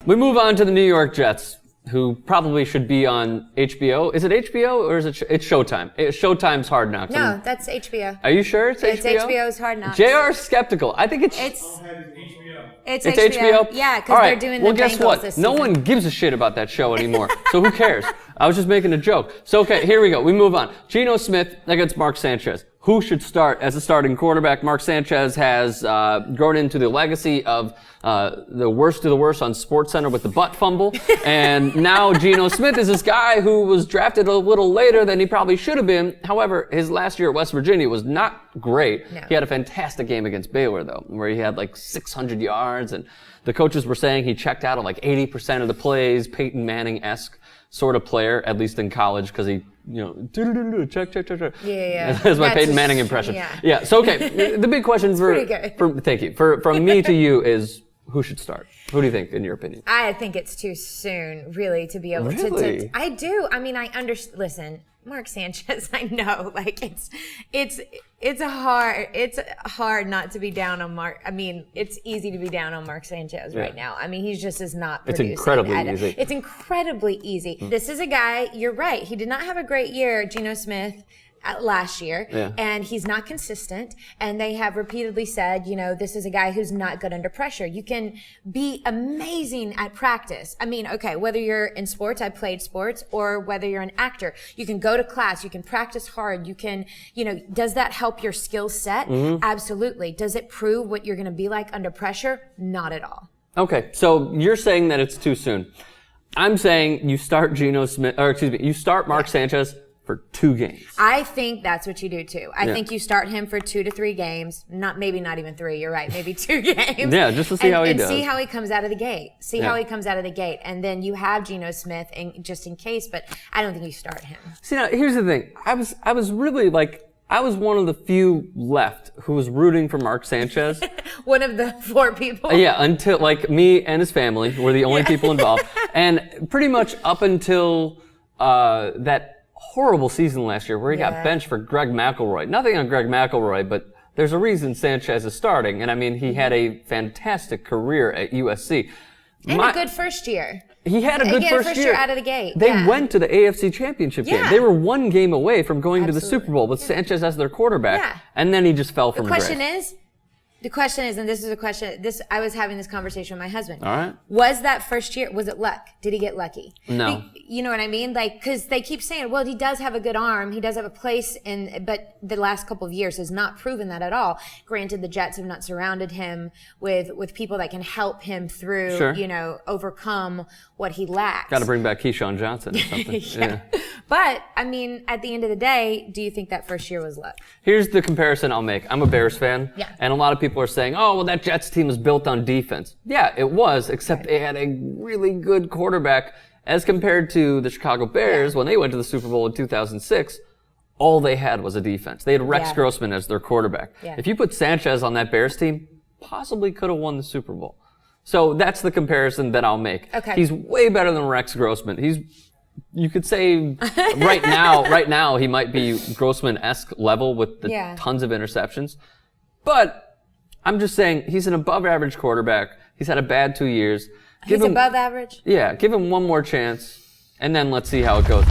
We move on to the New York Jets, who probably should be on HBO. Is it HBO or is it? It's Showtime. Showtime's Hard Knocks. No, that's HBO. Are you sure it's HBO? It's HBO's Hard Knocks. JR's skeptical. I think it's HBO. It's HBO? Yeah, because they're doing the Bengals guess what? this No season. one gives a shit about that show anymore. So who cares? I was just making a joke. So, okay, here we go. We move on. Geno Smith against Mark Sanchez. Who should start as a starting quarterback? Mark Sanchez has grown into the legacy of the worst of the worst on SportsCenter with the butt fumble. And now Geno Smith is this guy who was drafted a little later than he probably should have been. However, his last year at West Virginia was not great. No. He had a fantastic game against Baylor, though, where he had like 600 yards. And the coaches were saying he checked out on like 80% of the plays, Peyton Manning-esque sort of player, at least in college, because he, check. Yeah. That's my Peyton Manning impression. Yeah. Yeah. So, okay, the big question thank you. From me to you is, who should start? Who do you think, in your opinion? I think it's too soon, really, to be able Really? to. I do. I mean, I understand. Listen, Mark Sanchez. I know, like it's hard not to be down on Mark. I mean, it's easy to be down on Mark Sanchez right now. I mean, he's just is not producing. It's incredibly easy. It's incredibly easy. This is a guy. You're right. He did not have a great year, Geno Smith. Last year, and he's not consistent, and they have repeatedly said, this is a guy who's not good under pressure. You can be amazing at practice. I mean, okay, whether you're in sports, I played sports, or whether you're an actor, you can go to class, you can practice hard, you can, does that help your skill set? Absolutely. Does it prove what you're going to be like under pressure? Not at all. Okay, so you're saying that it's too soon. I'm saying you start you start Mark Sanchez for 2 games. I think that's what you do too. I think you start him for 2 to 3 games. Maybe not even 3. You're right. Maybe 2 games. Yeah, just to see how he does. And see how he comes out of the gate. And then you have Geno Smith just in case, but I don't think you start him. See, now, here's the thing. I was really I was one of the few left who was rooting for Mark Sanchez. One of the 4 people. Yeah, until me and his family were the only people involved. And pretty much up until that horrible season last year where he got benched for Greg McElroy. Nothing on Greg McElroy, but there's a reason Sanchez is starting. And I mean, he had a fantastic career at USC. And a good first year. He had a good first year out of the gate. They went to the AFC Championship game. They were 1 game away from going to the Super Bowl with Sanchez as their quarterback. And then he just fell from grace. The question is, and this is a question, I was having this conversation with my husband. All right. Was that first year, was it luck? Did he get lucky? No. You know what I mean? Because they keep saying, well, he does have a good arm. He does have a place but the last couple of years has not proven that at all. Granted, the Jets have not surrounded him with people that can help him through, overcome what he lacks. Got to bring back Keyshawn Johnson or something. Yeah. But, I mean, at the end of the day, do you think that first year was luck? Here's the comparison I'll make. I'm a Bears fan. Yeah. And a lot of people are saying, oh, well, that Jets team was built on defense. Yeah, it was, except they had a really good quarterback as compared to the Chicago Bears when they went to the Super Bowl in 2006. All they had was a defense. They had Rex Grossman as their quarterback. Yeah. If you put Sanchez on that Bears team, possibly could have won the Super Bowl. So that's the comparison that I'll make. Okay. He's way better than Rex Grossman. You could say right now he might be Grossman-esque level with the tons of interceptions. But I'm just saying he's an above average quarterback. He's had a bad 2 years. He's above average? Yeah, give him one more chance and then let's see how it goes.